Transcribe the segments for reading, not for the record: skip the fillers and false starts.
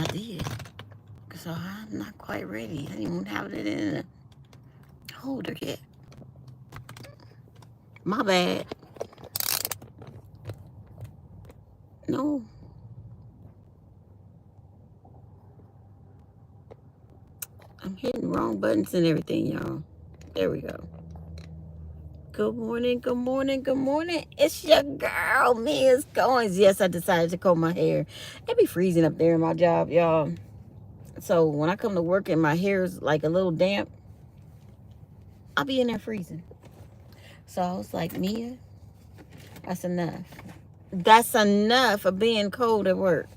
I did. So I'm not quite ready. I didn't even have it in a holder yet. My bad. No. I'm hitting wrong buttons and everything, y'all. There we go. Good morning, good morning, good morning. It's your girl, MEYASCOINS. Yes, I decided to comb my hair. It be freezing up there in my job, y'all. So when I come to work and my hair is like a little damp, I'll be in there freezing. So I was like, Mia, that's enough. That's enough of being cold at work.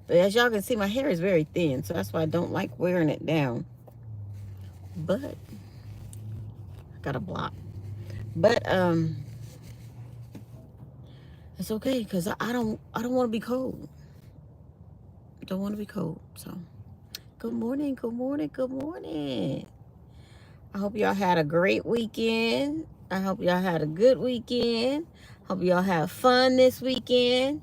But as y'all can see, my hair is very thin, so that's why I don't like wearing it down. But I got a block. But it's okay because I don't want to be cold. I don't want to be cold. So good morning, good morning, good morning. I hope y'all had a great weekend. I hope y'all had a good weekend. Hope y'all have fun this weekend.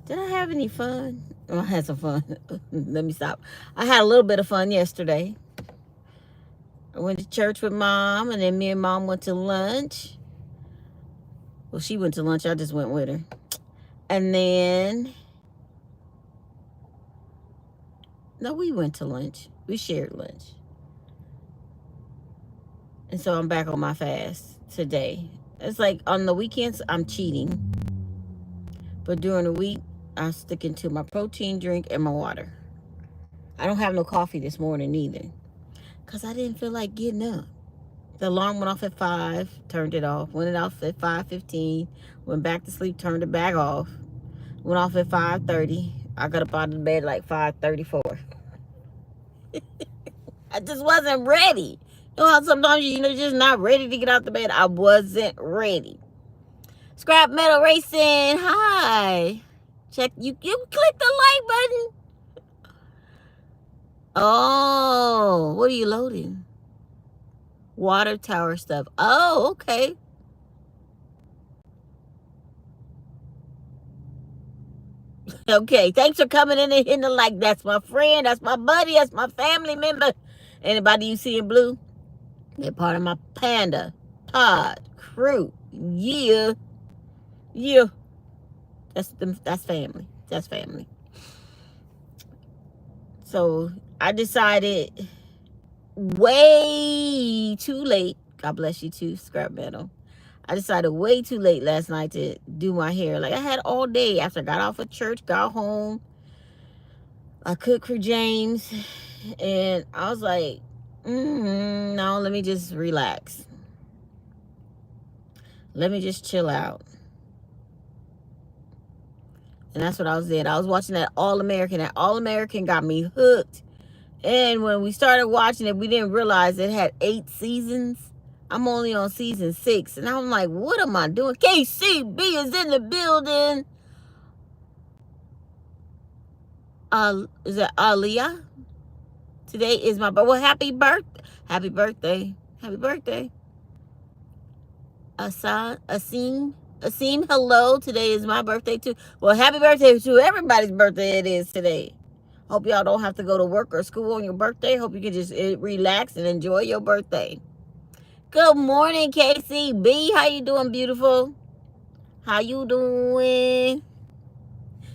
Did I have any fun? Oh, I had some fun. Let me stop. I had a little bit of fun yesterday. I went to church with Mom, and then me and Mom went to lunch. Well, she went to lunch. I just went with her. And then, no, we went to lunch. We shared lunch. And so I'm back on my fast today. It's like on the weekends, I'm cheating. But during the week, I'm sticking to my protein drink and my water. I don't have no coffee this morning either. Because I didn't feel like getting up. The alarm went off at 5, turned it off. Went it off at 5:15. Went back to sleep, turned it back off. Went off at 5:30. I got up out of the bed like 5:34. I just wasn't ready. You know how sometimes you're just not ready to get out the bed? I wasn't ready. Scrap Metal Racing, hi. Check, you click the like button. Oh, what are you loading? Water tower stuff. Oh, okay. Okay, thanks for coming in and hitting the like. That's my friend, that's my buddy, that's my family member. Anybody you see in blue, they're part of my Panda Pod crew. Yeah. Yeah. That's family. That's family. So I decided way too late. God bless you too, Scrap Metal. I decided way too late last night to do my hair. Like I had all day after I got off of church, got home. I cooked for James, and I was like, no, let me just relax. Let me just chill out. And that's what I was doing. I was watching that All American. That All American got me hooked. And when we started watching it, we didn't realize it had 8 seasons. I'm only on season 6. And I'm like, what am I doing? KCB is in the building. Is it Aliyah? Today is my birthday. Well, happy birthday. Happy birthday. Happy birthday. Asim, hello. Today is my birthday too. Well, happy birthday to everybody's birthday it is today. Hope y'all don't have to go to work or school on your birthday. Hope you can just relax and enjoy your birthday. Good morning, KCB. How you doing, beautiful? How you doing?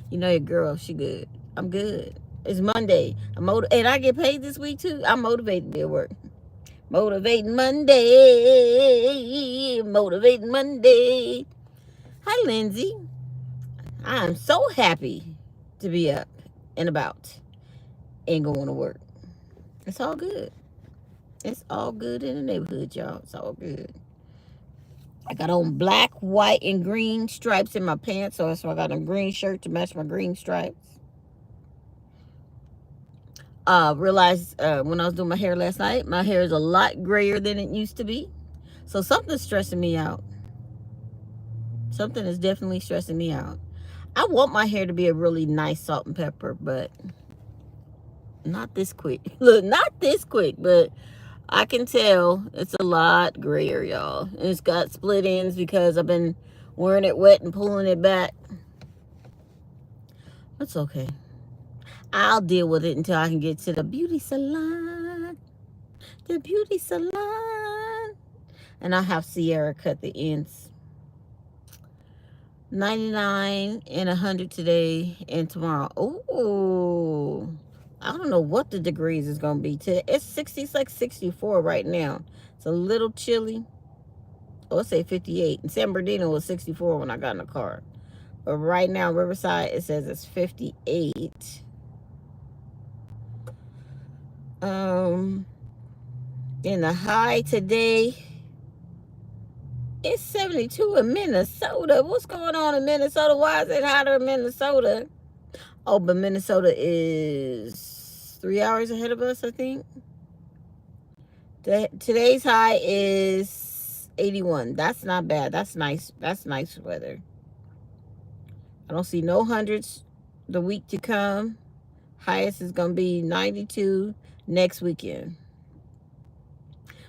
You know your girl, she good. I'm good. It's Monday. And I get paid this week too. I'm motivated to work. Motivating Monday. Motivating Monday. Hi, Lindsay. I am so happy to be up and about and going to work. It's all good. It's all good in the neighborhood, y'all. It's all good. I got on black, white, and green stripes in my pants, so I got a green shirt to match my green stripes. Realized when I was doing my hair last night, my hair is a lot grayer than it used to be. So something's stressing me out. Something is definitely stressing me out. I want my hair to be a really nice salt and pepper, but not this quick. Look, not this quick, but I can tell it's a lot grayer, y'all. And it's got split ends because I've been wearing it wet and pulling it back. That's okay. I'll deal with it until I can get to the beauty salon. The beauty salon. And I'll have Sierra cut the ends. 99 and 100 today and tomorrow. Oh, I don't know what the degrees is going to be today. It's 60, it's like 64 right now. It's a little chilly. Oh, let's say 58. And San Bernardino was 64 when I got in the car. But right now, Riverside, it says it's 58. And the high today, it's 72 in Minnesota. What's going on in Minnesota? Why is it hotter in Minnesota? Oh, but Minnesota is 3 hours ahead of us, I think. Today's high is 81. That's not bad. That's nice. That's nice weather. I don't see no hundreds the week to come. Highest is going to be 92 next weekend.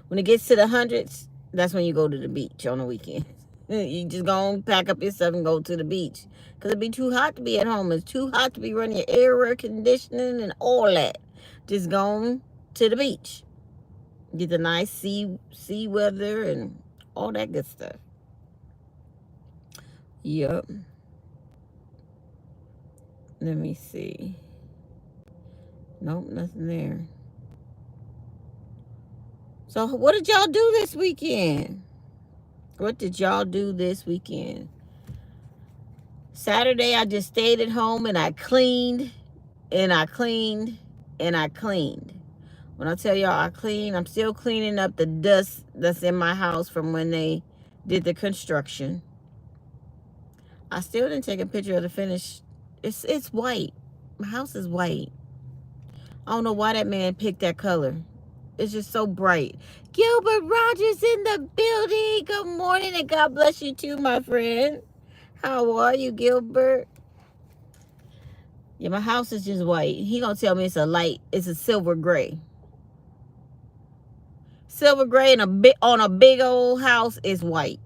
When it gets to the hundreds, that's when you go to the beach on the weekend. You just go and pack up your stuff and go to the beach. Because it'd be too hot to be at home. It's too hot to be running your air conditioning and all that. Just go to the beach. Get the nice sea weather and all that good stuff. Yep. Let me see. Nope, nothing there. So what did y'all do this weekend? What did y'all do this weekend? Saturday, I just stayed at home and I cleaned and I cleaned and I cleaned. When I tell y'all I clean, I'm still cleaning up the dust that's in my house from when they did the construction. I still didn't take a picture of the finish. It's white. My house is white. I don't know why that man picked that color. It's just so bright. Gilbert Rogers in the building. Good morning and God bless you too, my friend. How are you, Gilbert? Yeah, my house is just white. He gonna tell me it's a silver gray. Silver gray and on a big old house is white.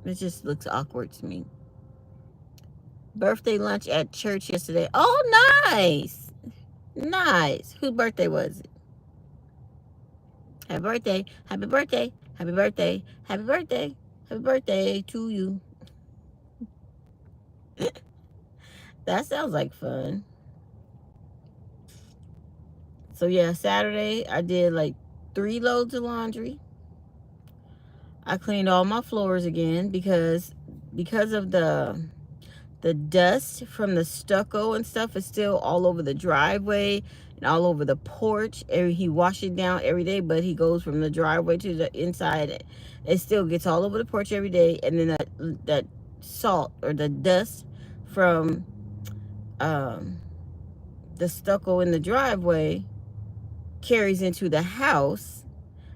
It just looks awkward to me. Birthday lunch at church yesterday. Oh, nice. Nice. Whose birthday was it? Happy birthday. Happy birthday. Happy birthday. Happy birthday. Happy birthday to you. That sounds like fun. So yeah, Saturday I did like 3 loads of laundry. I cleaned all my floors again because of the dust from the stucco and stuff is still all over the driveway and all over the porch. He washes it down every day, but he goes from the driveway to the inside. It still gets all over the porch every day, and then that salt or the dust from the stucco in the driveway carries into the house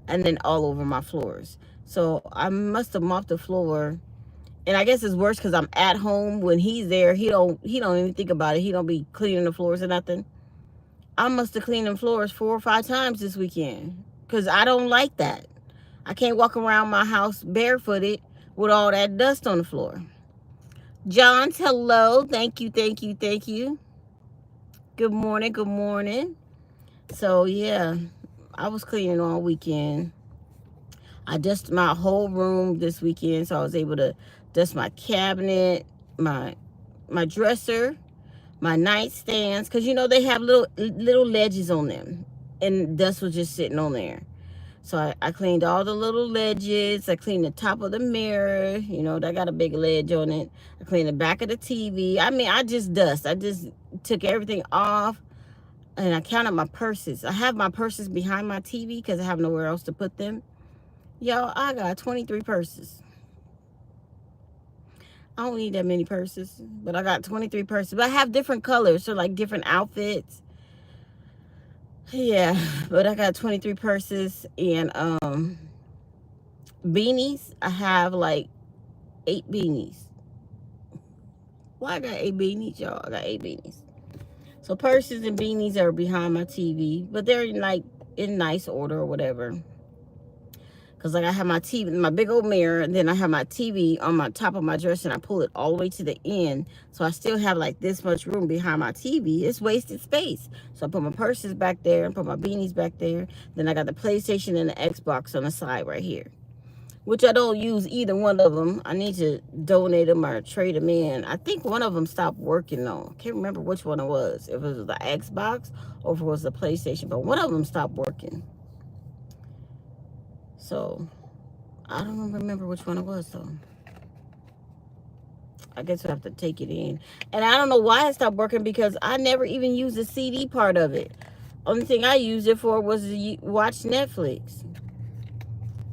and then all over my floors. So I must have mopped the floor. And I guess it's worse because I'm at home. When he's there, he don't even think about it. He don't be cleaning the floors or nothing. I must have cleaned the floors 4 or 5 times this weekend because I don't like that. I can't walk around my house barefooted with all that dust on the floor. Johns, hello. Thank you, thank you, thank you. Good morning, good morning. So, yeah, I was cleaning all weekend. I dusted my whole room this weekend, so I was able to dust my cabinet, my dresser, my nightstands, because, you know, they have little ledges on them, and dust was just sitting on there. So I cleaned all the little ledges. I cleaned the top of the mirror. You know, that got a big ledge on it. I cleaned the back of the TV. I mean, I just took everything off, and I counted my purses. I have my purses behind my TV because I have nowhere else to put them. Y'all, I got 23 purses. I don't need that many purses, but I got 23 purses. But I have different colors, so like different outfits. Yeah, but I got 23 purses and beanies. I have like 8 beanies. Why I got 8 beanies, y'all? I got 8 beanies. So purses and beanies are behind my TV, but they're like in nice order or whatever. Because like I have my TV, my big old mirror, and then I have my TV on my top of my dresser, and I pull it all the way to the end. So I still have like this much room behind my TV. It's wasted space. So I put my purses back there and put my beanies back there. Then I got the PlayStation and the Xbox on the side right here, which I don't use either one of them. I need to donate them or trade them in. I think one of them stopped working though. I can't remember which one it was. If it was the Xbox or if it was the PlayStation, but one of them stopped working. So I don't remember which one it was though. I guess I have to take it in. And I don't know why it stopped working because I never even used the CD part of it. Only thing I used it for was to watch Netflix.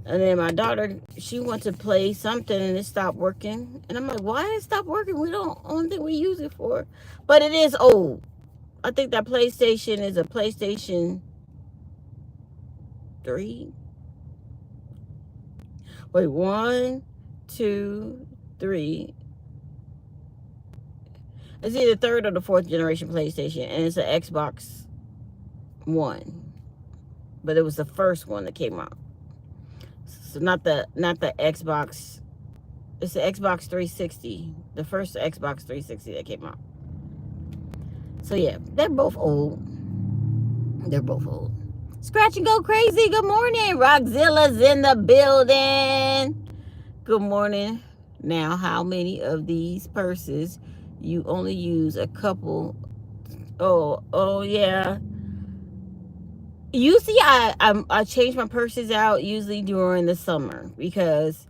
And then my daughter, she went to play something and it stopped working. And I'm like, why did it stop working? We don't, only thing we use it for. But it is old. I think that PlayStation is a PlayStation 3. Wait, 1, 2, 3. It's either third or the fourth generation PlayStation, and it's an Xbox One. But it was the first one that came out. So not the Xbox. It's the Xbox 360. The first Xbox 360 that came out. So yeah, they're both old. They're both old. Scratch and go crazy. Good morning. Rockzilla's in the building. Good morning. Now, how many of these purses you only use a couple? Oh yeah. Usually I change my purses out usually during the summer because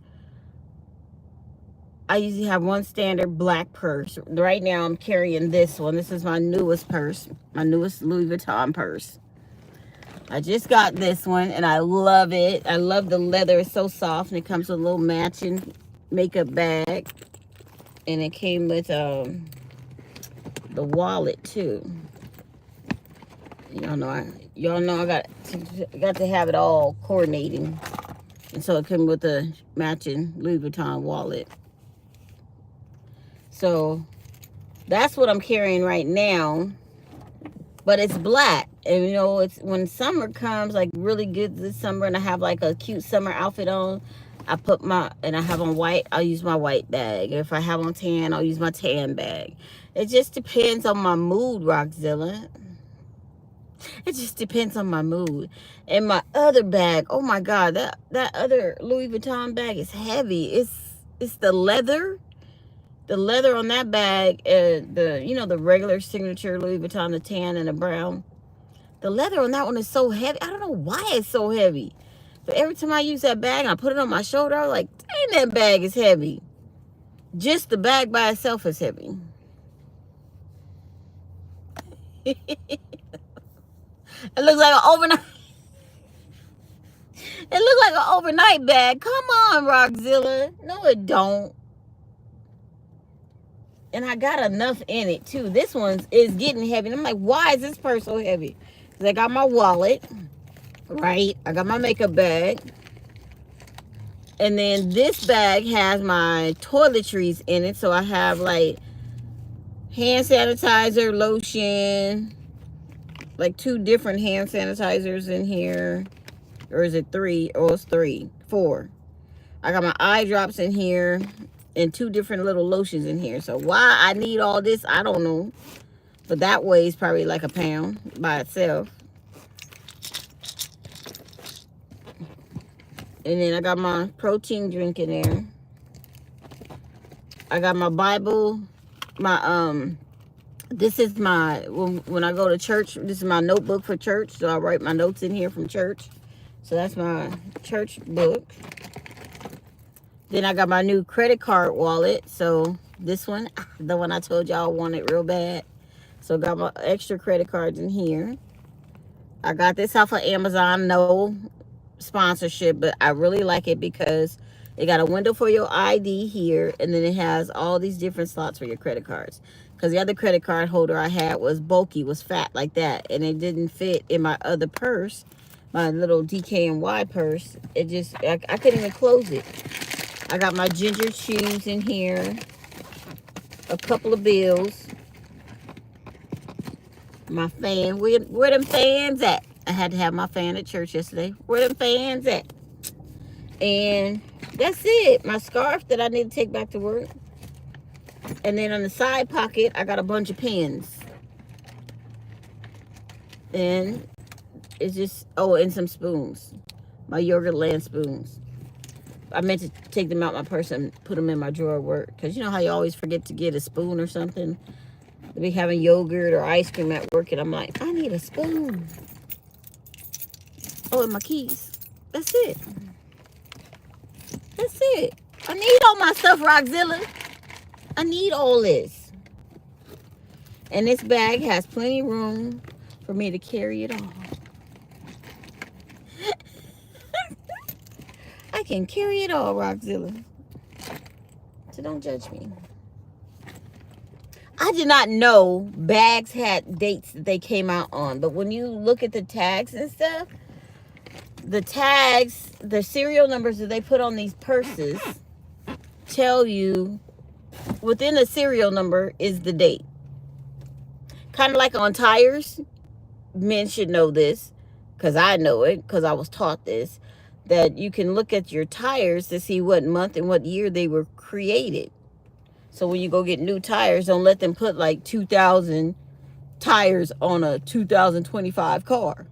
I usually have one standard black purse. Right now I'm carrying this one. This is my newest purse, my newest Louis Vuitton purse. I just got this one and I love it. I love the leather. It's so soft and it comes with a little matching makeup bag. And it came with the wallet too. Y'all know I got to have it all coordinating. And so it came with a matching Louis Vuitton wallet. So that's what I'm carrying right now. But it's black. And you know, it's when summer comes, like really good this summer, and I have like a cute summer outfit on, I have on white, I'll use my white bag. If I have on tan, I'll use my tan bag. It just depends on my mood, Rockzilla. It just depends on my mood. And my other bag, oh my God, that other Louis Vuitton bag is heavy. It's the leather. The leather on that bag, the regular signature Louis Vuitton, the tan and the brown. The leather on that one is so heavy. I don't know why it's so heavy. But every time I use that bag and I put it on my shoulder, I'm like, dang, that bag is heavy. Just the bag by itself is heavy. It looks like an overnight. It looks like an overnight bag. Come on, Rockzilla. No, it don't. And I got enough in it too. This one is getting heavy. And I'm like, why is this purse so heavy? Because I got my wallet, right? I got my makeup bag. And then this bag has my toiletries in it. So I have like hand sanitizer, lotion, like 2 different hand sanitizers in here. Or is it 3? Oh, it's 3, 4. I got my eye drops in here and 2 different little lotions in here. So why I need all this, I don't know. But that weighs probably like a pound by itself. And then I got my protein drink in there. I got my Bible. This is my, when I go to church, this is my notebook for church. So I write my notes in here from church. So that's my church book. Then I got my new credit card wallet. So this one, the one I told y'all I wanted real bad. So got my extra credit cards in here. I got this off of Amazon. No sponsorship, but I really like it because it got a window for your ID here. And then it has all these different slots for your credit cards. Because the other credit card holder I had was bulky, was fat like that. And it didn't fit in my other purse. My little DKNY purse. It just, I couldn't even close it. I got my ginger chews in here. A couple of bills. My fan. Where them fans at? I had to have my fan at church yesterday. Where them fans at? And that's it. My scarf that I need to take back to work. And then on the side pocket, I got a bunch of pens. And it's just, oh, and some spoons. My Yogurt Land spoons. I meant to take them out my purse and put them in my drawer at work. Because you know how you always forget to get a spoon or something? They'll be having yogurt or ice cream at work, and I'm like, I need a spoon. Oh, and my keys. That's it. That's it. I need all my stuff, Rockzilla. I need all this. And this bag has plenty of room for me to carry it all. I can carry it all, Rockzilla. So don't judge me. I did not know bags had dates that they came out on. But when you look at the tags and stuff, the tags, the serial numbers that they put on these purses tell you within the serial number is the date. Kind of like on tires. Men should know this because I know it because I was taught this. That you can look at your tires to see what month and what year they were created. So when you go get new tires, don't let them put like 2,000 tires on a 2025 car.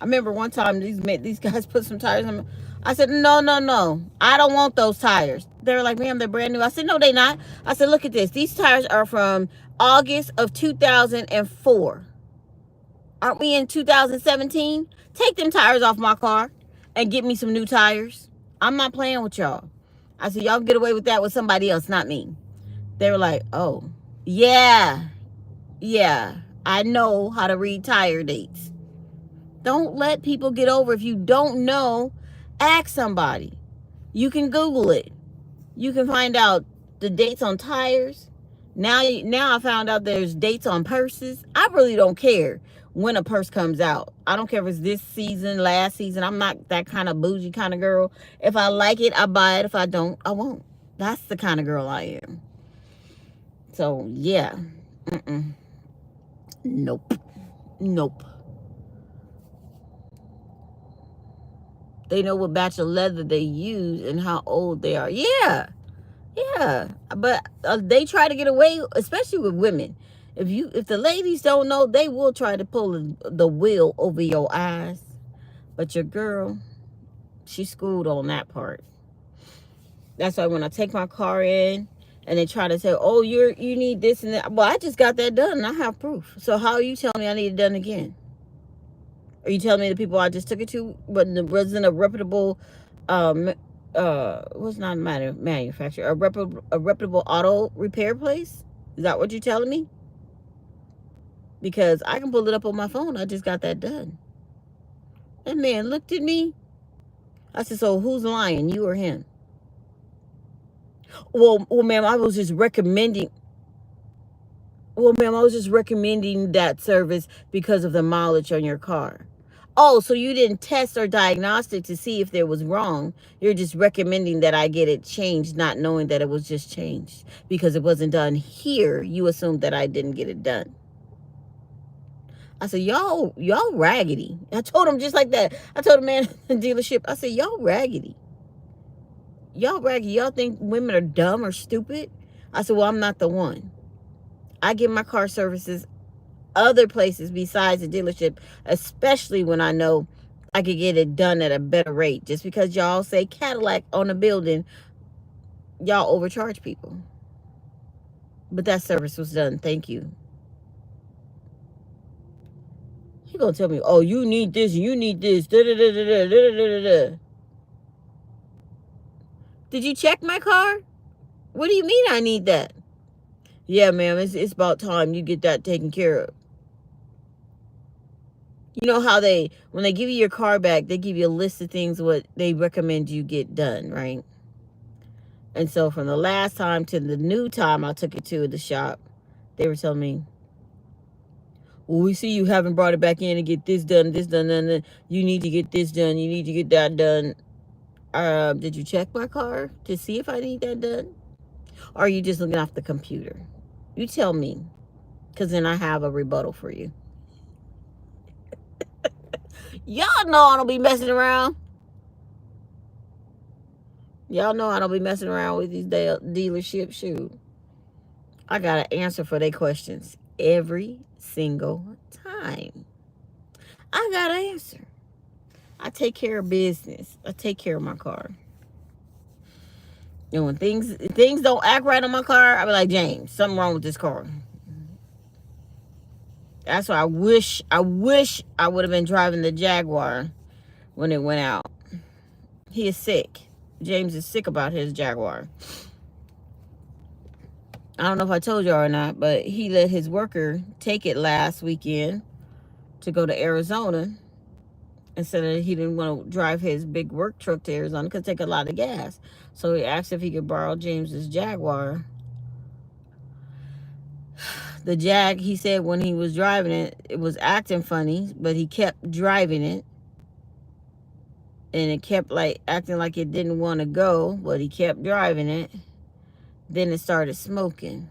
I remember one time these guys put some tires on. I said, no, I don't want those tires. They were like, ma'am, they're brand new. I said, no, they're not. I said, look at this. These tires are from August of 2004. Aren't we in 2017? Take them tires off my car and get me some new tires. I'm not playing with y'all. I said, y'all get away with that with somebody else, not me. They were like, oh, yeah, I know how to read tire dates. Don't let people get over. If you don't know, ask somebody. You can Google it. You can find out the dates on tires. Now I found out there's dates on purses. I really don't care when a purse comes out. I don't care if it's this season, last season. I'm not that kind of bougie kind of girl. If I like it, I buy it. If I don't, I won't. That's the kind of girl I am. So, yeah. Nope. They know what batch of leather they use and how old they are. Yeah. But they try to get away, especially with women. If the ladies don't know, they will try to pull the wool over your eyes. But your girl, she schooled on that part. That's why when I take my car in and they try to say, oh, you need this and that. Well, I just got that done and I have proof. So how are you telling me I need it done again? Are you telling me the people I just took it to wasn't a reputable, was not a manufacturer, a reputable auto repair place? Is that what you're telling me? Because I can pull it up on my phone. I just got that done. That man looked at me. I said, so who's lying, you or him? Well, ma'am, I was just recommending. Well, ma'am, I was just recommending that service because of the mileage on your car. Oh, so you didn't test or diagnostic to see if there was wrong. You're just recommending that I get it changed, not knowing that it was just changed. Because it wasn't done here, you assumed that I didn't get it done. I said, y'all raggedy. I told him just like that. I told the man in the dealership, I said, y'all raggedy. Y'all raggedy. Y'all think women are dumb or stupid? I said, well, I'm not the one. I get my car services other places besides the dealership, especially when I know I could get it done at a better rate. Just because y'all say Cadillac on the building, y'all overcharge people. But that service was done. Thank you. He gonna tell me, oh, you need this, you need this. Da, da, da, da, da, da, da, da. Did you check my car? What do you mean I need that? Yeah, ma'am, it's about time you get that taken care of. You know how when they give you your car back, they give you a list of things what they recommend you get done, right? And so from the last time to the new time I took it to the shop, they were telling me, well, we see you haven't brought it back in and get this done, and you need to get this done, you need to get that done. Did you check my car to see if I need that done? Or are you just looking off the computer? You tell me, because then I have a rebuttal for you. Y'all know I don't be messing around. Y'all know I don't be messing around with these dealership shoes. I got an answer for their questions every single time. I got an answer. I take care of business. I take care of my car. And when things don't act right on my car, I be like, James, something wrong with this car. That's why I wish I would have been driving the Jaguar when it went out. He is sick. James is sick about his Jaguar. I don't know if I told y'all or not, but he let his worker take it last weekend to go to Arizona. Instead of, he didn't want to drive his big work truck to Arizona because it take a lot of gas. So he asked if he could borrow James's Jaguar. The Jag, he said when he was driving it, it was acting funny, but he kept driving it. And it kept like acting like it didn't want to go, but he kept driving it. Then it started smoking.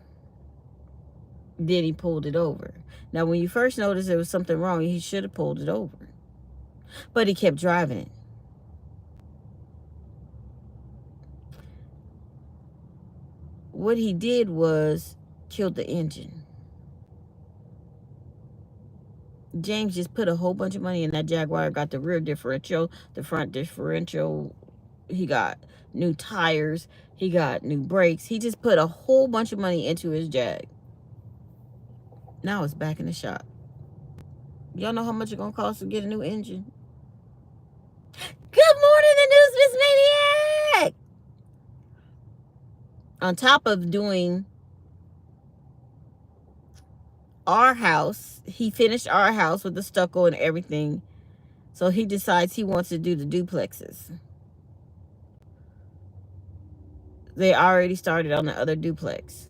Then he pulled it over. Now, when you first noticed there was something wrong, he should have pulled it over. But he kept driving it. What he did was killed the engine. James just put a whole bunch of money in that Jaguar. Got the rear differential, the front differential. He got new tires. He got new brakes. He just put a whole bunch of money into his Jag. Now it's back in the shop. Y'all know how much it's going to cost to get a new engine? Good morning, the Newsmiss Maniac! On top of doing our house, he finished our house with the stucco and everything. So he decides he wants to do the duplexes. They already started on the other duplex.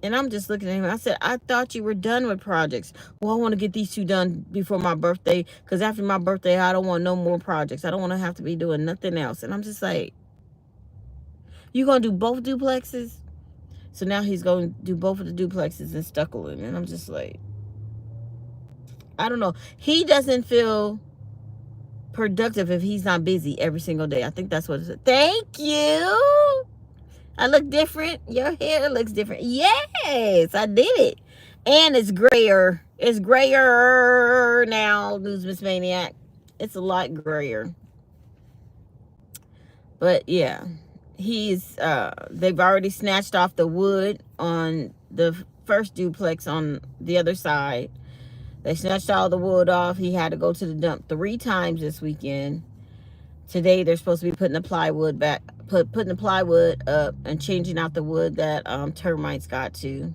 And I'm just looking at him. I said, I thought you were done with projects. Well, I want to get these two done before my birthday. Because after my birthday, I don't want no more projects. I don't want to have to be doing nothing else. And I'm just like, you going to do both duplexes? So now he's going to do both of the duplexes and stucco them. And I'm just like, I don't know. He doesn't feel productive if he's not busy every single day. I think that's what it is. Thank you. I look different. Your hair looks different. Yes, I did it. And it's grayer. It's grayer now, Newsmiss Maniac. It's a lot grayer. But yeah, they've already snatched off the wood on the first duplex on the other side. They snatched all the wood off. He had to go to the dump 3 times this weekend. Today they're supposed to be putting the plywood back, putting the plywood up and changing out the wood that termites got to.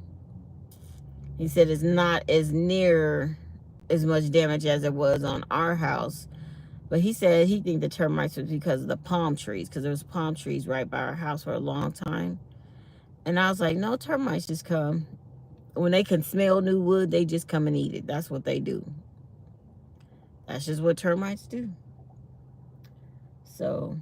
He said it's not as near as much damage as it was on our house, but he said he think the termites was because of the palm trees, because there was palm trees right by our house for a long time. And I was like, no, termites just come. When they can smell new wood, they just come and eat it. That's what they do. That's just what termites do. So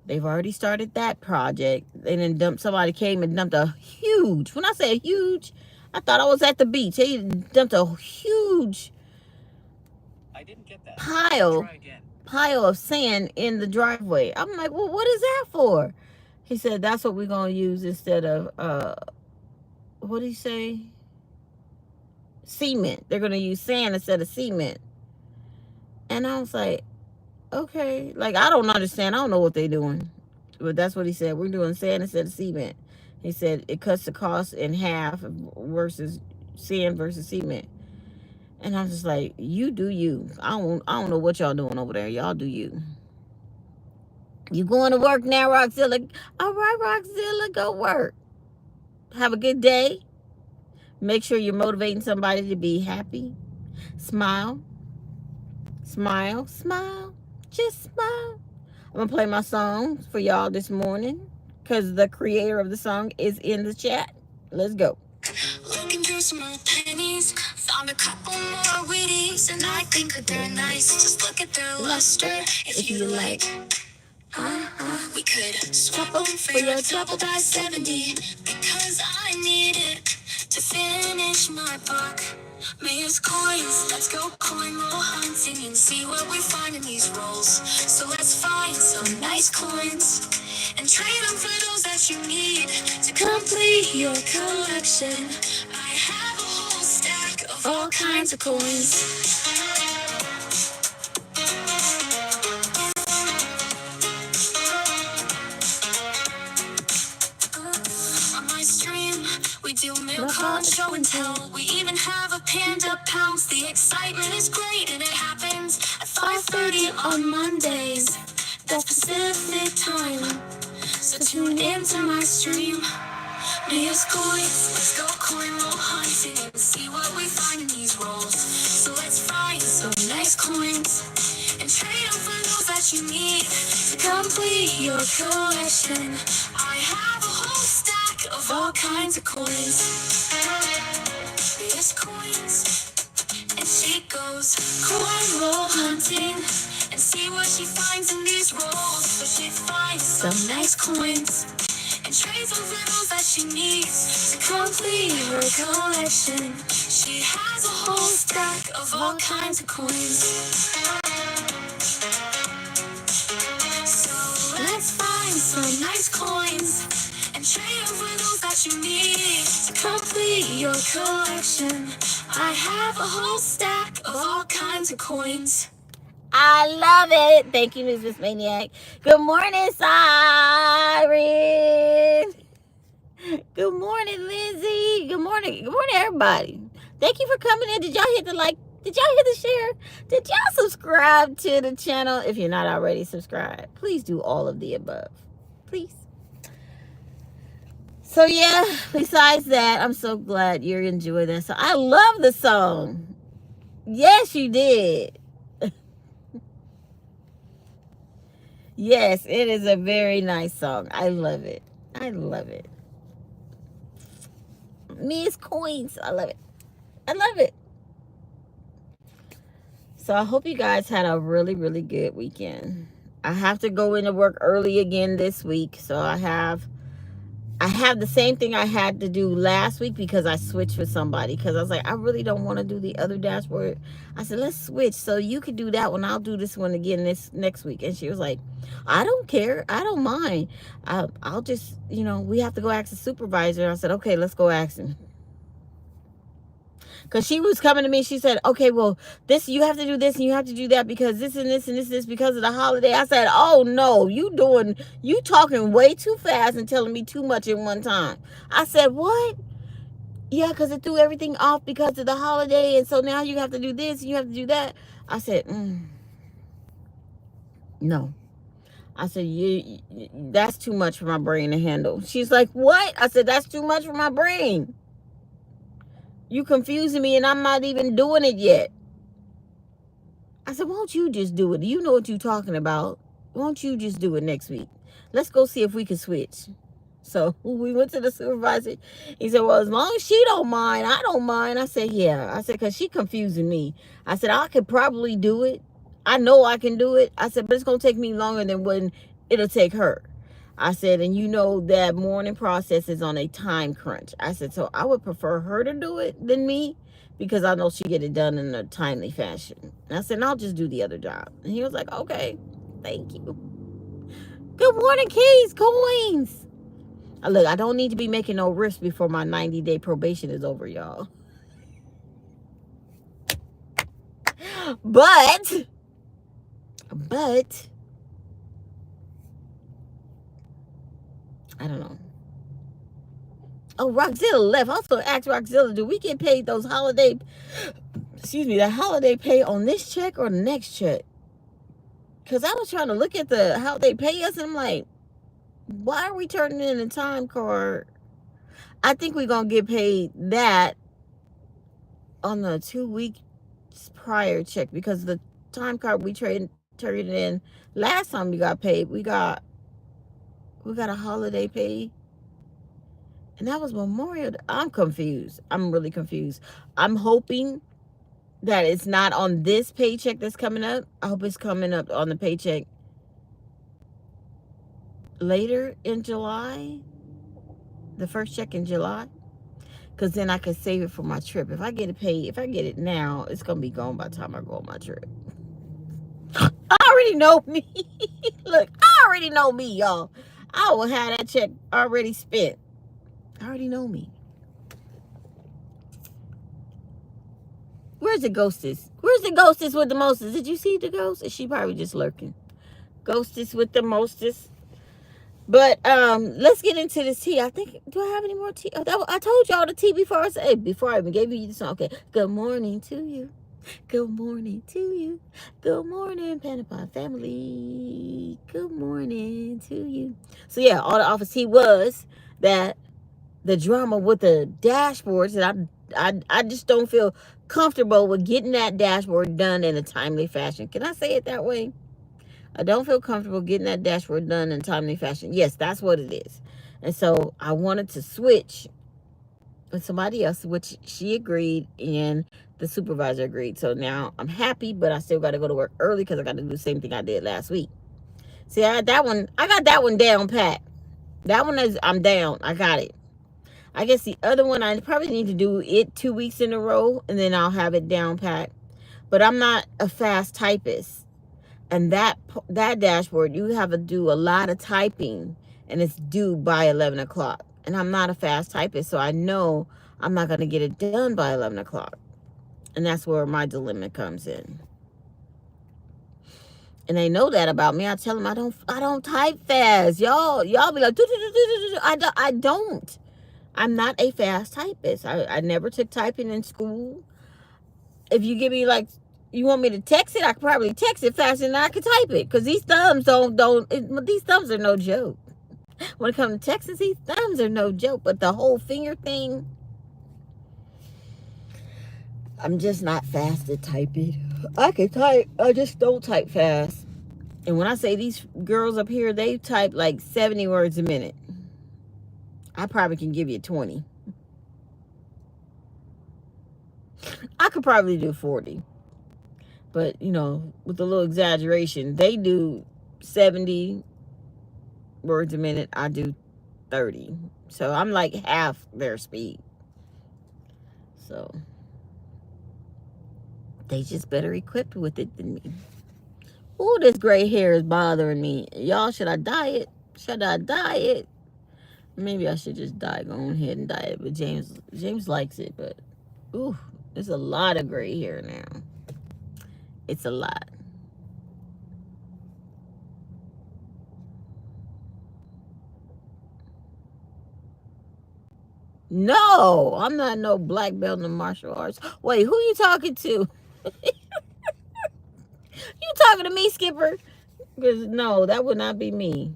they've already started that project. They then dumped, somebody came and dumped a huge, when I say huge, I thought I was at the beach. They dumped a huge pile of sand in the driveway. I'm like, well, what is that for? He said, that's what we're going to use instead of, what did he say? Cement. They're going to use sand instead of cement. And I was like, okay. Like, I don't understand. I don't know what they're doing. But that's what he said. We're doing sand instead of cement. He said it cuts the cost in half versus sand versus cement. And I'm just like, you do you. I don't know what y'all doing over there. Y'all do you. You going to work now, Roxzilla? All right, Roxzilla, go work. Have a good day. Make sure you're motivating somebody to be happy. Smile. Smile. Smile. Just smile. I'm going to play my song for y'all this morning because the creator of the song is in the chat. Let's go. Looking through some old pennies, found a couple more Wheaties, and I think that they're nice. Just look at their luster. If you like, we could swap them for your double die 70 because I need it to finish my book. Meya's coins, let's go coin roll hunting and see what we find in these rolls. So let's find some nice coins and trade them for those that you need to complete your collection. I have a whole stack of all kinds of coins. On my stream, we do milk on show and tell. We even have a panda pounce. The excitement is great and it happens at 5:30 on Mondays. That's Pacific time. So tune into my stream. Meya's coins, let's go coin roll hunting and see what we find in these rolls. So let's find some nice coins and trade them for those that you need to complete your collection. I have a whole stack of all kinds of coins. Meya's coins, and she goes coin roll hunting and see what she finds in these rolls. So she finds some nice coins and trades them for those that she needs to complete her collection. She has a whole stack of all kinds of coins. So let's find some nice coins and trade them for those that you need to complete your collection. I have a whole stack of all kinds of coins. I love it. Thank you, Miss Maniac. Good morning, Siren. Good morning, Lizzie. Good morning. Good morning, everybody. Thank you for coming in. Did y'all hit the like? Did y'all hit the share? Did y'all subscribe to the channel? If you're not already subscribed, please do all of the above. Please. So yeah, besides that, I'm so glad you're enjoying this. So I love the song. Yes, you did. Yes, it is a very nice song. I love it. I love it. Meya's coins. I love it. I love it. So I hope you guys had a really, really good weekend. I have to go into work early again this week. So I have the same thing I had to do last week because I switched with somebody. Because I was like, I really don't want to do the other dashboard. I said, let's switch. So you can do that one. I'll do this one again this next week. And she was like, I don't care. I don't mind. I'll just, we have to go ask the supervisor. And I said, okay, let's go ask him. Because she was coming to me. She said, okay, well, this, you have to do this and you have to do that because this and this and this because of the holiday. I said, oh, no, you talking way too fast and telling me too much in one time. I said, what? Yeah, because it threw everything off because of the holiday. And so now you have to do this and you have to do that. I said, no. I said, that's too much for my brain to handle. She's like, what? I said, that's too much for my brain. You confusing me and I'm not even doing it yet. I said, won't you just do it? You know what you're talking about. Won't you just do it next week? Let's go see if we can switch. So we went to the supervisor. He said, well, as long as she don't mind, I don't mind. I said, yeah. I said, because she confusing me. I said, I could probably do it. I know I can do it. I said, but it's going to take me longer than when it'll take her. I said, and you know that morning process is on a time crunch. I said, so I would prefer her to do it than me because I know she get it done in a timely fashion. And I said, and I'll just do the other job. And he was like, okay, thank you. Good morning, keys, coins. Look, I don't need to be making no risks before my 90-day probation is over, y'all. But I don't know. Oh, Roxzilla left. I was going to ask Roxzilla, do we get paid those holiday, the holiday pay on this check or the next check? Because I was trying to look at how they pay us, and I'm like, why are we turning in a time card? I think we're going to get paid that on the 2 weeks prior check because the time card we turned in last time we got paid, we got a holiday pay. And that was Memorial Day. I'm confused. I'm really confused. I'm hoping that it's not on this paycheck that's coming up. I hope it's coming up on the paycheck later in July. The first check in July. because then I can save it for my trip. If I get it paid, if I get it now, it's going to be gone by the time I go on my trip. I already know me. Look, I already know me, y'all. I will have that check already spent. I already know me. Where's the ghostess? Where's the ghostess with the mostest? Did you see the ghost? Is she probably just lurking? Ghostess with the mostest. But let's get into this tea. I think, do I have any more tea? Oh, I told y'all the tea before I even gave you the song. Okay. Good morning to you. Good morning to you. Good morning, Panda Pounce family. Good morning to you. So yeah, all the office tea was that the drama with the dashboards, and I just don't feel comfortable with getting that dashboard done in a timely fashion. Can I say it that way? I don't feel comfortable getting that dashboard done in a timely fashion. Yes, that's what it is. And so I wanted to switch with somebody else, which she agreed and the supervisor agreed. So now I'm happy, but I still got to go to work early because I got to do the same thing I did last week. See, I got that one down pat. That one I'm down. I got it. I guess the other one, I probably need to do it 2 weeks in a row, and then I'll have it down pat. But I'm not a fast typist. And that dashboard, you have to do a lot of typing, and it's due by 11 o'clock. And I'm not a fast typist, so I know I'm not going to get it done by 11 o'clock. And that's where my dilemma comes in. And they know that about me. I tell them I don't type fast. Y'all be like, I don't. I'm not a fast typist. I never took typing in school. If you give me like, you want me to text it, I could probably text it faster than I could type it. Because these thumbs these thumbs are no joke. When it comes to texting, these thumbs are no joke. But the whole finger thing, I'm just not fast at typing. I can type, I just don't type fast. And when I say these girls up here, they type like 70 words a minute. I probably can give you 20. I could probably do 40. But, you know, with a little exaggeration, they do 70 words a minute. I do 30. So I'm like half their speed. So they just better equipped with it than me. Oh, this gray hair is bothering me. Y'all, should I dye it? Should I dye it? Maybe I should just go ahead and dye it. But James likes it. But, ooh, there's a lot of gray hair now. It's a lot. No, I'm not no black belt in martial arts. Wait, who you talking to? You talking to me, Skipper? Because no, that would not be me.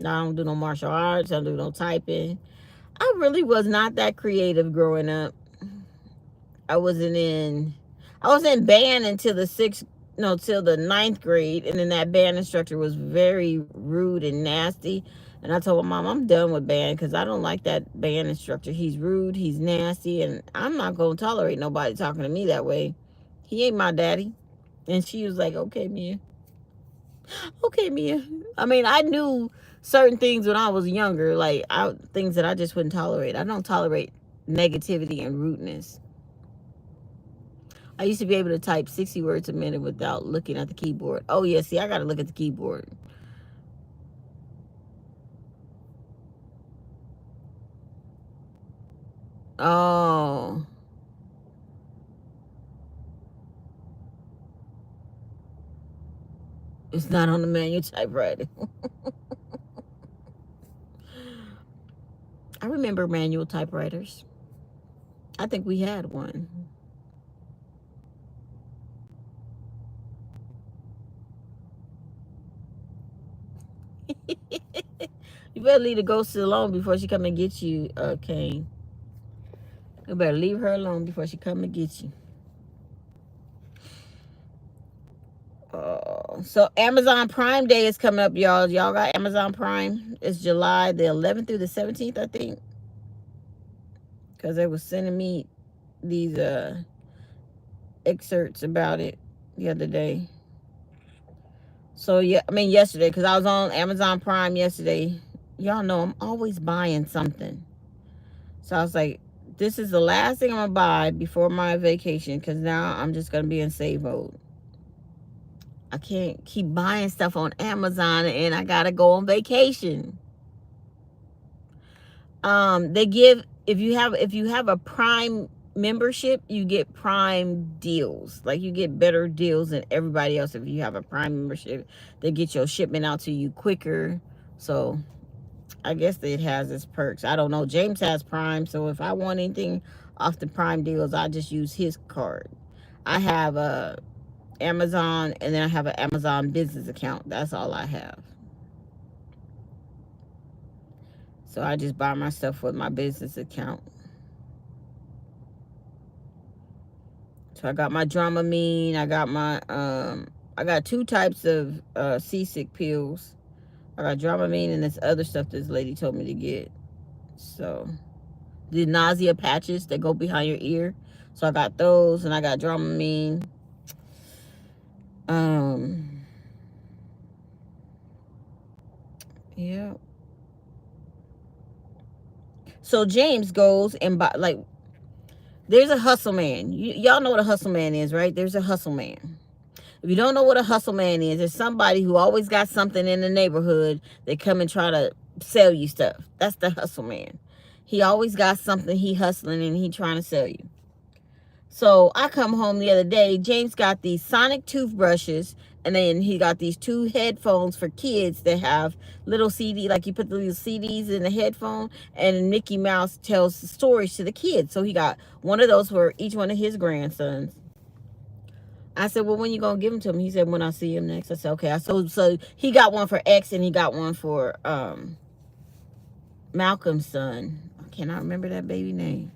No, I don't do no martial arts. I don't do no typing. I really was not that creative growing up. I wasn't in band until till the ninth grade. And then that band instructor was very rude and nasty. And I told my mom, I'm done with band because I don't like that band instructor. He's rude, he's nasty, and I'm not going to tolerate nobody talking to me that way. He ain't my daddy. And she was like, okay, Meya. Okay, Meya. I mean, I knew certain things when I was younger, like things that I just wouldn't tolerate. I don't tolerate negativity and rudeness. I used to be able to type 60 words a minute without looking at the keyboard. Oh, yeah, see, I got to look at the keyboard. Oh. It's not on the manual typewriter. I remember manual typewriters. I think we had one. You better leave the ghost alone before she come and get you, Kane. You better leave her alone before she come and get you. So Amazon Prime Day is coming up, y'all. Y'all got Amazon Prime? It's July the 11th through the 17th, I think. Because they were sending me these excerpts about it the other day. So, yeah, I mean yesterday, because I was on Amazon Prime yesterday. Y'all know I'm always buying something. So I was like, This is the last thing I'm going to buy before my vacation, because now I'm just going to be in save mode. I can't keep buying stuff on Amazon and I got to go on vacation. They give, if you have a Prime membership, you get Prime deals. Like, you get better deals than everybody else. If you have a Prime membership, they get your shipment out to you quicker. So I guess it has its perks. I don't know. James has Prime, so if I want anything off the Prime deals, I just use his card. I have a Amazon, and then I have an Amazon business account. That's all I have. So I just buy my stuff with my business account. So I got my Dramamine. I got my I got 2 types of seasick pills. I got Dramamine and this other stuff this lady told me to get. So the nausea patches that go behind your ear. So I got those, and I got Dramamine. Yeah. So James goes and buy, like, there's a hustle man. Y'all know what a hustle man is, right? There's a hustle man. If you don't know what a hustle man is, it's somebody who always got something in the neighborhood. They come and try to sell you stuff. That's the hustle man. He always got something he hustling and he trying to sell you. So I come home the other day. James got these sonic toothbrushes, and then he got these 2 headphones for kids that have little CD, like you put the little CDs in the headphone, and Mickey Mouse tells stories to the kids. So he got one of those for each one of his grandsons. I said, well, when you gonna give them to him? He said, when I see him next. I said, okay. So he got one for X, and he got one for Malcolm's son. I cannot remember that baby name.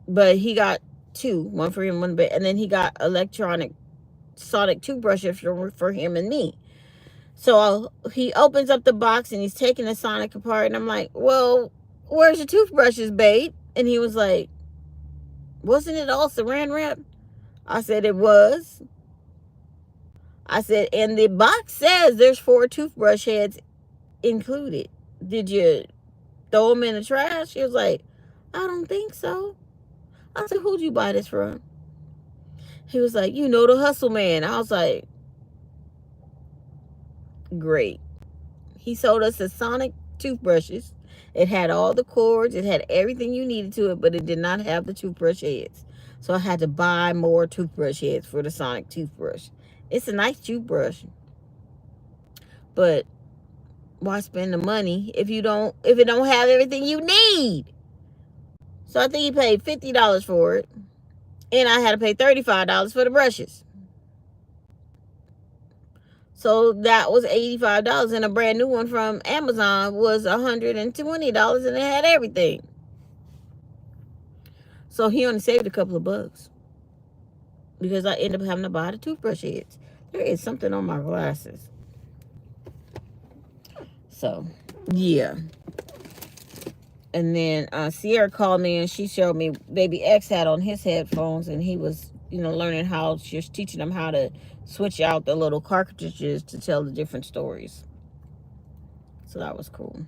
But he got 2, one for him, one bit, and then he got electronic sonic toothbrushes for him and me. So he opens up the box and he's taking the Sonic apart, and I'm like, well, where's your toothbrushes, babe? And he was like, wasn't it all saran wrap? I said, it was. I said, and the box says there's 4 toothbrush heads included. Did you throw them in the trash? He was like, I don't think so. I said, who'd you buy this from? He was like, you know, the hustle man. I was like, great. He sold us the Sonic toothbrushes. It had all the cords. It had everything you needed to it, but it did not have the toothbrush heads. So I had to buy more toothbrush heads for the Sonic toothbrush. It's a nice toothbrush. But why spend the money if it don't have everything you need? So I think he paid $50 for it. And I had to pay $35 for the brushes. So that was $85. And a brand new one from Amazon was $120, and it had everything. So he only saved a couple of bucks, because I ended up having to buy the toothbrush heads. There is something on my glasses. So, yeah. And then Sierra called me, and she showed me baby X had on his headphones, and he was, learning how, just teaching them how to switch out the little cartridges to tell the different stories. So that was cool.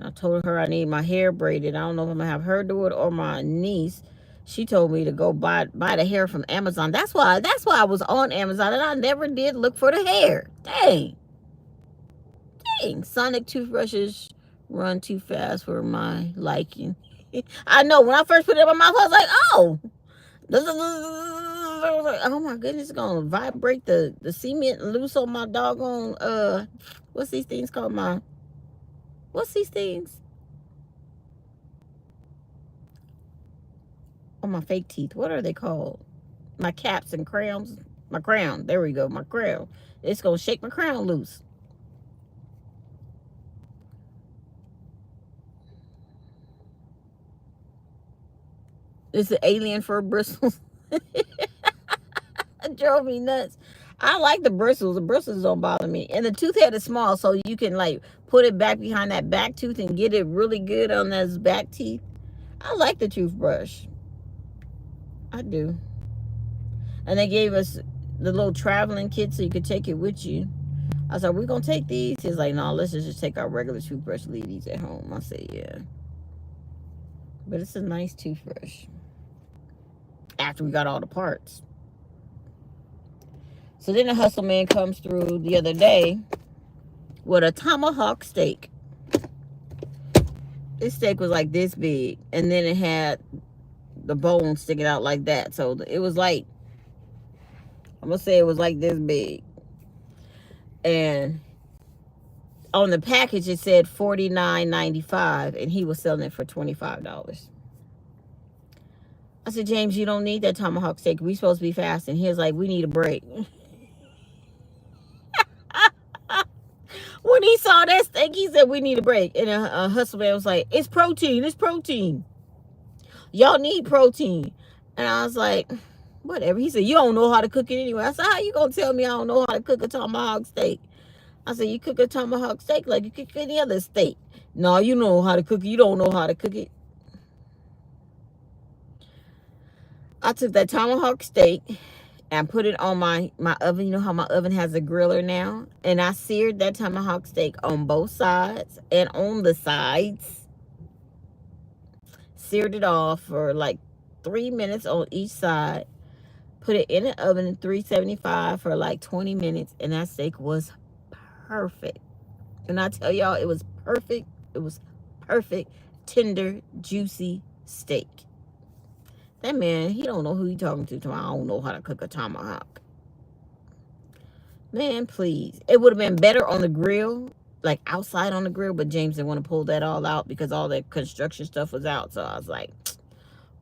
I told her I need my hair braided. I don't know if I'm going to have her do it or my niece. She told me to go buy the hair from Amazon. That's why I was on Amazon, and I never did look for the hair. Dang. Sonic toothbrushes run too fast for my liking. I know, when I first put it in my mouth, I was like, oh. I was like, oh my goodness, it's going to vibrate the cement loose on my doggone, what's these things called? What's these things? Oh, my fake teeth. What are they called? My caps and crowns. My crown. There we go. My crown. It's going to shake my crown loose. It's the alien fur bristles. It drove me nuts. I like the bristles. The bristles don't bother me. And the tooth head is small, so you can, like, put it back behind that back tooth and get it really good on those back teeth. I like the toothbrush. I do. And they gave us the little traveling kit so you could take it with you. I said, "We gonna take these?" He's like, "No, let's just take our regular toothbrush, leave these at home." I said, "Yeah." But it's a nice toothbrush. After we got all the parts. So then the hustle man comes through the other day with a tomahawk steak. This steak was like this big, and then it had the bone sticking out like that. So it was like, I'm gonna say it was like this big. And on the package it said $49.95, and he was selling it for $25. I said, "James, you don't need that tomahawk steak. We supposed to be fasting." He was like, "We need a break." When he saw that steak, he said, "We need a break." And a hustle man was like, "It's protein. It's protein. Y'all need protein." And I was like, "Whatever." He said, "You don't know how to cook it anyway." I said, "How you gonna tell me I don't know how to cook a tomahawk steak?" I said, "You cook a tomahawk steak like you cook any other steak." "No, you know how to cook it. You don't know how to cook it." I took that tomahawk steak and put it on my oven. You know how my oven has a griller now? And I seared that tomahawk steak on both sides and on the sides. Seared it off for like 3 minutes on each side. Put it in the oven at 375 for like 20 minutes. And that steak was perfect. And I tell y'all, it was perfect. It was perfect, tender, juicy steak. That man, he don't know who he talking to. I don't know how to cook a tomahawk. Man, please. It would have been better on the grill, like outside on the grill, but James didn't want to pull that all out because all that construction stuff was out. So I was like,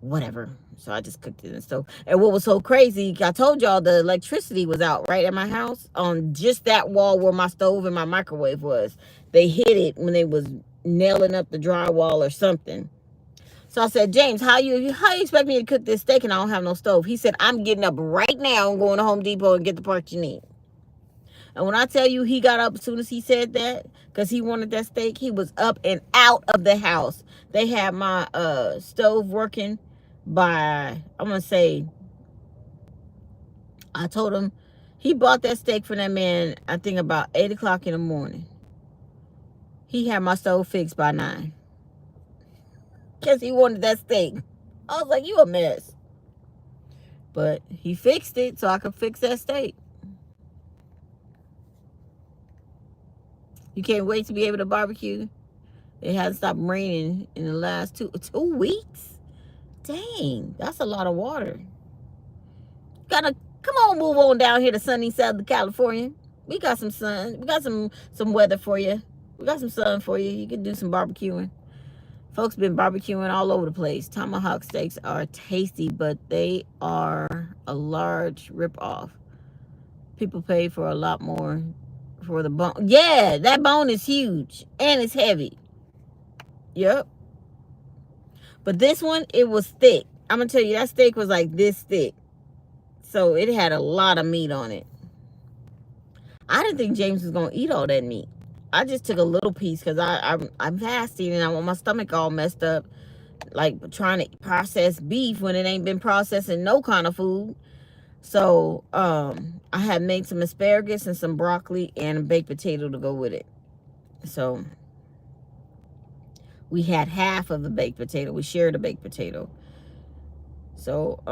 whatever. So I just cooked it in the stove. And what was so crazy, I told y'all the electricity was out right at my house on just that wall where my stove and my microwave was. They hit it when they was nailing up the drywall or something. So I said, "James, how you expect me to cook this steak and I don't have no stove?" He said, "I'm getting up right now and going to Home Depot and get the parts you need." And when I tell you he got up as soon as he said that, because he wanted that steak, he was up and out of the house. They had my stove working by, I'm going to say, I told him, he bought that steak for that man, I think about 8 o'clock in the morning. He had my stove fixed by 9. Because he wanted that steak. I was like, "You a mess." But he fixed it so I could fix that steak. You can't wait to be able to barbecue. It hasn't stopped raining in the last two weeks. Dang, that's a lot of water. Gotta come on, move on down here to sunny Southern California. We got some sun. We got some weather for you. We got some sun for you. You can do some barbecuing. Folks been barbecuing all over the place. Tomahawk steaks are tasty, but they are a large ripoff. People pay for a lot more for the bone. Yeah, that bone is huge and it's heavy. Yep. But this one, it was thick. I'm gonna tell you, that steak was like this thick. So it had a lot of meat on it. I didn't think James was gonna eat all that meat. I just took a little piece because I'm fasting and I want my stomach all messed up, like trying to process beef when it ain't been processing no kind of food. So I had made some asparagus and some broccoli and a baked potato to go with it. So we had half of the baked potato. We shared a baked potato. So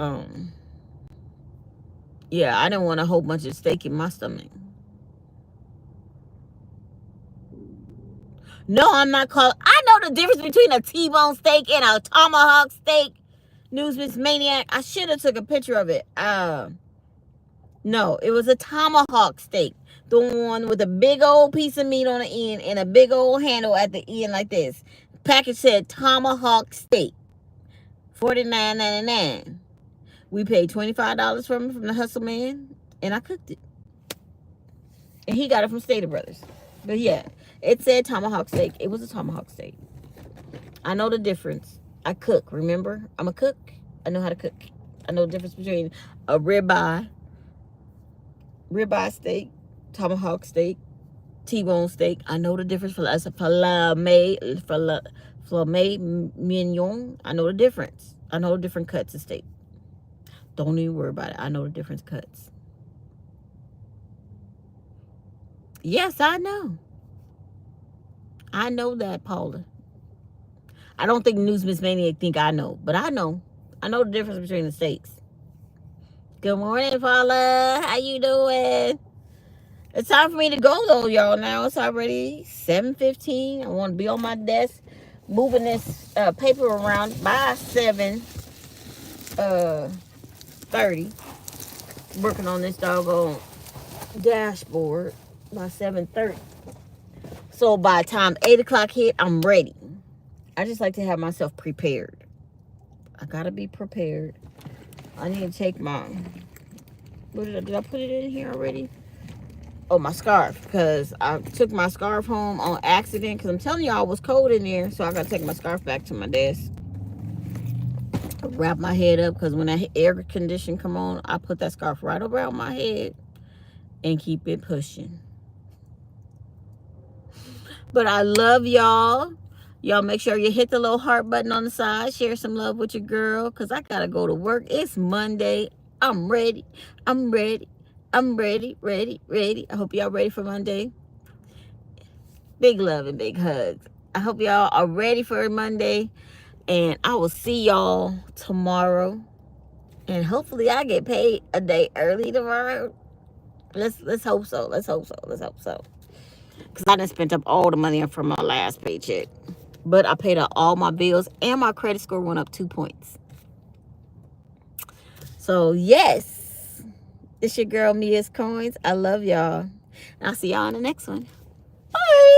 yeah, I didn't want a whole bunch of steak in my stomach. No, I'm not calling. I know the difference between a T-bone steak and a tomahawk steak. Newsman's Maniac. I should have took a picture of it. No, it was a tomahawk steak. The one with a big old piece of meat on the end and a big old handle at the end like this. Package said tomahawk steak. $49.99. We paid $25 from the hustle man, and I cooked it. And he got it from Stater Brothers. But yeah, it said tomahawk steak. It was a tomahawk steak. I know the difference. I cook, remember? I'm a cook. I know how to cook. I know the difference between a ribeye steak, tomahawk steak, T-bone steak. I know the difference. As a filet mignon. I know the difference. I know the different cuts of steak. Don't even worry about it. I know the different cuts. Yes, I know. I know that, Paula. I don't think Newsmiss Maniac think I know, but I know. I know the difference between the states. Good morning, Paula. How you doing? It's time for me to go, though, y'all. Now it's already 7:15. I want to be on my desk moving this paper around by 7:30. Working on this doggone dashboard by 7:30. So by the time 8 o'clock hit, I'm ready. I just like to have myself prepared. I gotta be prepared. I need to take my... Did I put it in here already? Oh, my scarf. Because I took my scarf home on accident. Because I'm telling y'all it was cold in there. So I gotta take my scarf back to my desk. Wrap my head up. Because when that air condition come on, I put that scarf right around my head. And keep it pushing. But I love y'all. Y'all make sure you hit the little heart button on the side. Share some love with your girl. Because I got to go to work. It's Monday. I'm ready. I'm ready. I'm ready, ready. I hope y'all ready for Monday. Big love and big hugs. I hope y'all are ready for Monday. And I will see y'all tomorrow. And hopefully I get paid a day early tomorrow. Let's hope so. Let's hope so. Let's hope so. Because I done spent up all the money from my last paycheck. But I paid out all my bills. And my credit score went up 2 points. So, yes. It's your girl, Meya's Coins. I love y'all. And I'll see y'all in the next one. Bye.